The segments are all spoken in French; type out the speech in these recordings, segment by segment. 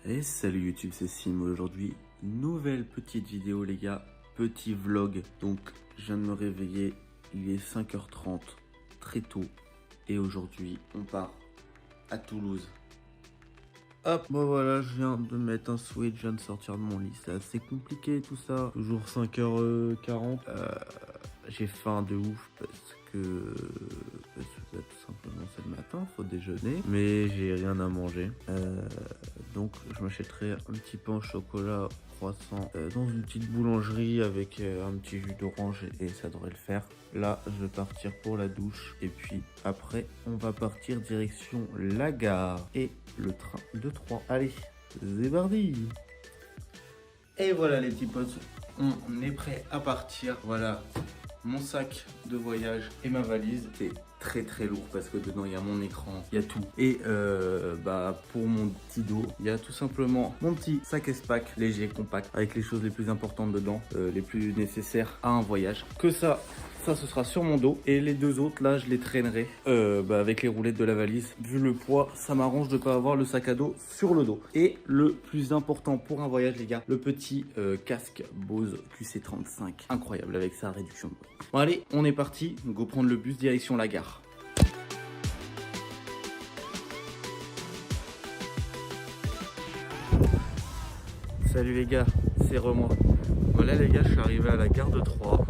Et salut YouTube, c'est Sim. Aujourd'hui, nouvelle petite vidéo les gars, petit vlog. Donc je viens de me réveiller, il est 5h30, très tôt. Et aujourd'hui, on part à Toulouse. Hop, bon voilà, je viens de mettre un switch, je viens de sortir de mon lit. C'est assez compliqué tout ça. Toujours 5h40. J'ai faim de ouf parce que tout simplement c'est le matin, faut déjeuner. Mais j'ai rien à manger. Donc je m'achèterai un petit pain au chocolat croissant dans une petite boulangerie avec un petit jus d'orange et ça devrait le faire. Là je vais partir pour la douche et puis après on va partir direction la gare et le train de 3. Allez, c'est parti. Et voilà les petits potes, on est prêt à partir. Voilà mon sac de voyage et ma valise. C'est très lourd parce que dedans il y a mon écran, il y a tout. Et pour mon petit dos, il y a tout simplement mon petit sac S-Pack léger, compact, avec les choses les plus importantes dedans, les plus nécessaires à un voyage. Que ça ce sera sur mon dos et les deux autres là je les traînerai avec les roulettes de la valise. Vu le poids, ça m'arrange de pas avoir le sac à dos sur le dos. Et le plus important pour un voyage les gars, le petit casque Bose QC35, incroyable avec sa réduction de poids. Bon allez, on est parti, go prendre le bus direction la gare. Salut les gars, c'est Romain. Voilà les gars, je suis arrivé à la gare de Troyes.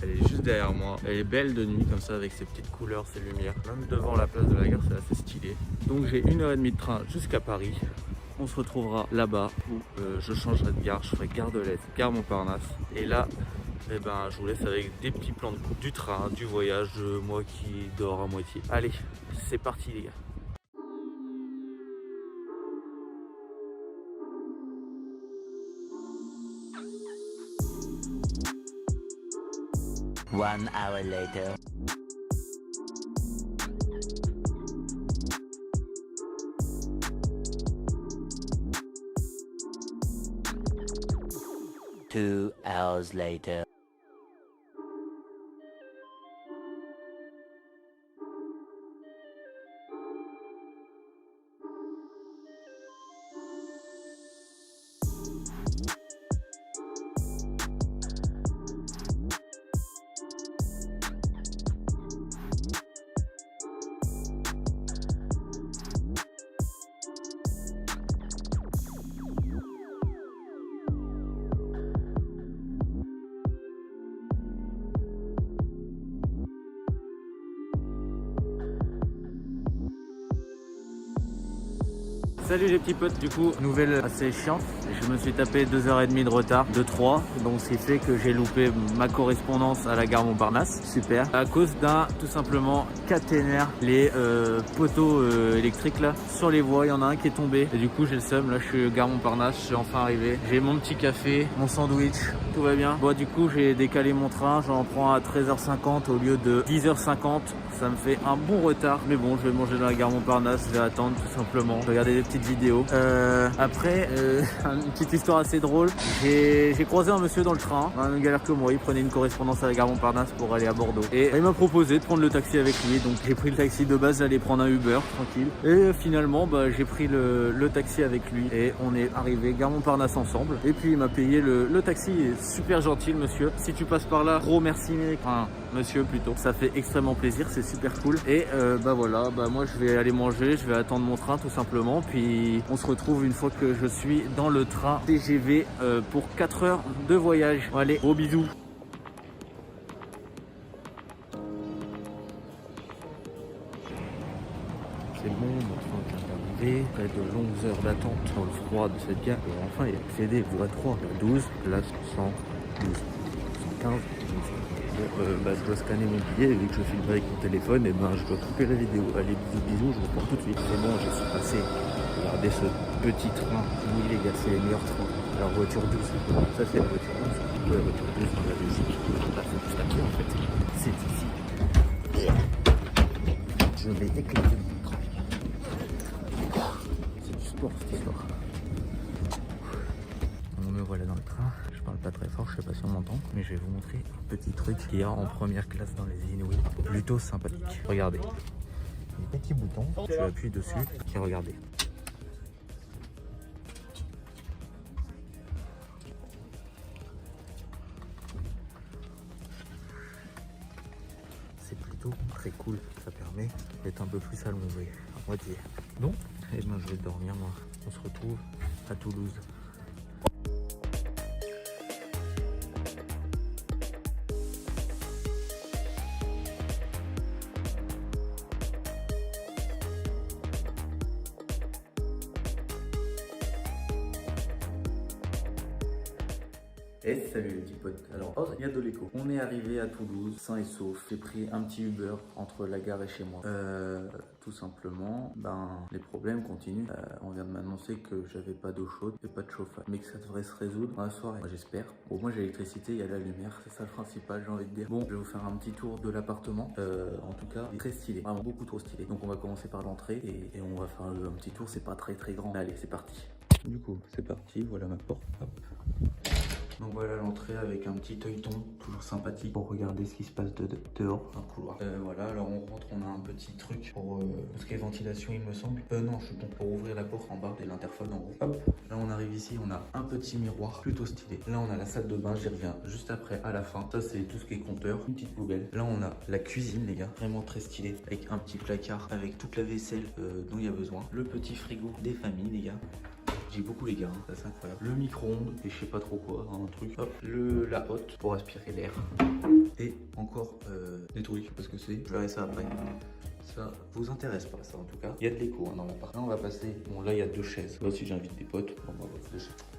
Elle est juste derrière moi. Elle est belle de nuit comme ça avec ses petites couleurs, ses lumières. Même devant la place de la gare, c'est assez stylé. Donc j'ai 1h30 de train jusqu'à Paris. On se retrouvera là-bas où je changerai de gare. Je ferai gare de l'Est, gare Montparnasse. Et là, je vous laisse avec des petits plans du train, du voyage, moi qui dors à moitié. Allez, c'est parti les gars. One hour later. Two hours later. Salut les petits potes, du coup, nouvelle assez chiante. Je me suis tapé 2h30 de retard de 3, donc ce qui fait que j'ai loupé ma correspondance à la gare Montparnasse. Super. À cause d'un, tout simplement, caténaire. Les poteaux électriques là, sur les voies, il y en a un qui est tombé. Et du coup, j'ai le seum. Là, je suis gare Montparnasse, je suis enfin arrivé. J'ai mon petit café, mon sandwich, tout va bien. Bon, du coup, j'ai décalé mon train. J'en prends à 13h50 au lieu de 10h50. Ça me fait un bon retard. Mais bon, je vais manger dans la gare Montparnasse. Je vais attendre tout simplement. Regarder des petites vidéos. Après, une petite histoire assez drôle. J'ai croisé un monsieur dans le train, un même galère que moi. Il prenait une correspondance à la gare Montparnasse pour aller à Bordeaux. Et il m'a proposé de prendre le taxi avec lui. Donc j'ai pris le taxi de base, j'allais prendre un Uber tranquille. Et finalement, j'ai pris le taxi avec lui. Et on est arrivé gare Montparnasse ensemble. Et puis il m'a payé le taxi. Il est super gentil le monsieur. Si tu passes par là, gros merci mec. Enfin, monsieur plutôt. Ça fait extrêmement plaisir, c'est super cool. Et voilà, moi je vais aller manger, je vais attendre mon train tout simplement. Puis on se retrouve une fois que je suis dans le train TGV pour 4 heures de voyage. Bon, allez, gros bisous. C'est bon, mon train vient d'arriver. Après de longues heures d'attente dans le froid de cette gare, et enfin il y a accédé vous à 3, 12, place 112, 115, 12. Je dois scanner mon billet et vu que je filme avec mon téléphone, et je dois couper la vidéo. Allez, bisous, je reprends tout de suite. C'est bon, je suis passé. Regardez ce petit train. Oui les gars, c'est les meilleurs trains. La voiture 12. Ça c'est la voiture 12. La voiture 12 dans la Belgique. Là, c'est juste aquí en fait. C'est ici. Je vais éclater mon train. C'est du sport cette histoire. Me voilà dans le train, je parle pas très fort, je sais pas si on m'entend, mais je vais vous montrer un petit truc qu'il y a en première classe dans les Inouïs, plutôt sympathique. Regardez, des petits boutons, tu appuies dessus, et regardez. très cool, ça permet d'être un peu plus allongé, à moitié. Donc, et ben, je vais dormir moi. On se retrouve à Toulouse. Et salut les petits potes. Alors, il y a de l'écho. On est arrivé à Toulouse, sain et sauf. J'ai pris un petit Uber entre la gare et chez moi. Tout simplement, les problèmes continuent. On vient de m'annoncer que j'avais pas d'eau chaude et pas de chauffage, mais que ça devrait se résoudre dans la soirée. Moi, j'espère. Au moins, j'ai l'électricité, il y a la lumière. C'est ça le principal, j'ai envie de dire. Bon, je vais vous faire un petit tour de l'appartement. En tout cas, très stylé. Vraiment beaucoup trop stylé. Donc, on va commencer par l'entrée et on va faire un petit tour. C'est pas très grand. Allez, c'est parti. Du coup, c'est parti. Voilà ma porte. Hop. Donc voilà l'entrée avec un petit œilleton, toujours sympathique pour regarder ce qui se passe dehors, un couloir. Voilà, alors on rentre, on a un petit truc pour tout ce qui est ventilation il me semble. Non, je suis bon, pour ouvrir la porte en bas et l'interphone en haut. Hop, là on arrive ici, on a un petit miroir plutôt stylé. Là on a la salle de bain, j'y reviens juste après à la fin. Ça c'est tout ce qui est compteur, une petite poubelle. Là on a la cuisine les gars, vraiment très stylé, avec un petit placard, avec toute la vaisselle dont il y a besoin. Le petit frigo des familles les gars. J'ai beaucoup les gars, hein. Ça c'est incroyable. Le micro-ondes et je sais pas trop quoi, un truc. Hop, la hotte pour aspirer l'air. Et encore des trucs, parce que c'est, je verrai ça après. Ça vous intéresse pas ça en tout cas. Il y a de l'écho dans l'appart. Là on va passer, bon là il y a 2 chaises. Là aussi j'invite des potes. Bon,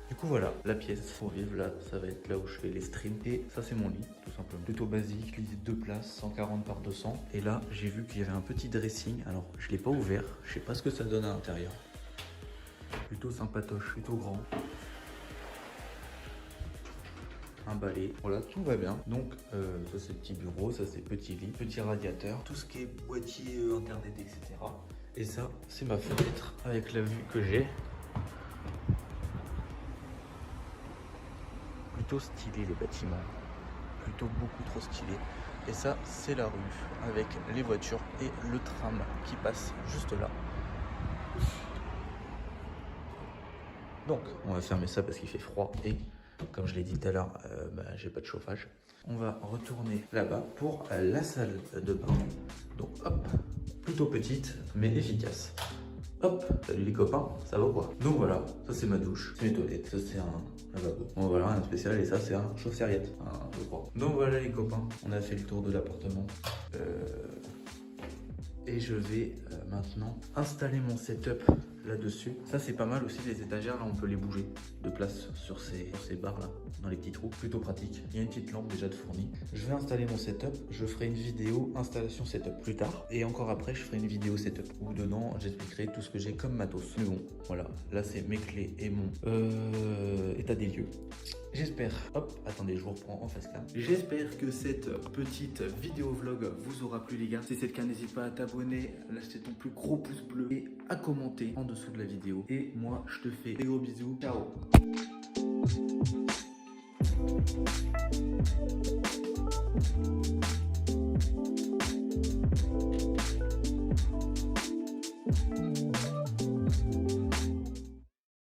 du coup voilà, la pièce pour vivre là, ça va être là où je fais les streams. Et ça c'est mon lit, tout simplement. Plutôt basique, lit 2 places, 140 par 200. Et là j'ai vu qu'il y avait un petit dressing. Alors je l'ai pas ouvert, je sais pas ce que ça donne à l'intérieur. Plutôt sympatoche, plutôt grand. Un balai, voilà, tout va bien. Donc ça c'est petit bureau, ça c'est petit lit, petit radiateur, tout ce qui est boîtier, internet, etc. Et ça c'est ma fenêtre avec la vue que j'ai. Plutôt stylé les bâtiments, plutôt beaucoup trop stylé. Et ça c'est la rue avec les voitures et le tram qui passe juste là. Donc, on va fermer ça parce qu'il fait froid et comme je l'ai dit tout à l'heure, j'ai pas de chauffage. On va retourner là-bas pour la salle de bain. Donc, hop, plutôt petite mais efficace. Hop, salut les copains, ça va quoi? Donc voilà, ça c'est ma douche, c'est mes toilettes, ça c'est un lavabo. Bon voilà, un spécial et ça c'est un chauffe-serviette, je crois. Donc voilà les copains, on a fait le tour de l'appartement. Et je vais maintenant installer mon setup là-dessus. Ça c'est pas mal aussi, les étagères là on peut les bouger de place sur ces barres là, dans les petits trous, plutôt pratique. Il y a une petite lampe déjà de fournie. Je vais installer mon setup, je ferai une vidéo installation setup plus tard. Et encore après je ferai une vidéo setup où dedans j'expliquerai tout ce que j'ai comme matos. Mais bon, voilà, là c'est mes clés et mon état des lieux. J'espère, hop, attendez, je vous reprends en face cam. J'espère que cette petite vidéo vlog vous aura plu les gars. Si c'est le cas, n'hésite pas à t'abonner, à lâcher ton plus gros pouce bleu et à commenter en dessous de la vidéo. Et moi, je te fais des gros bisous. Ciao.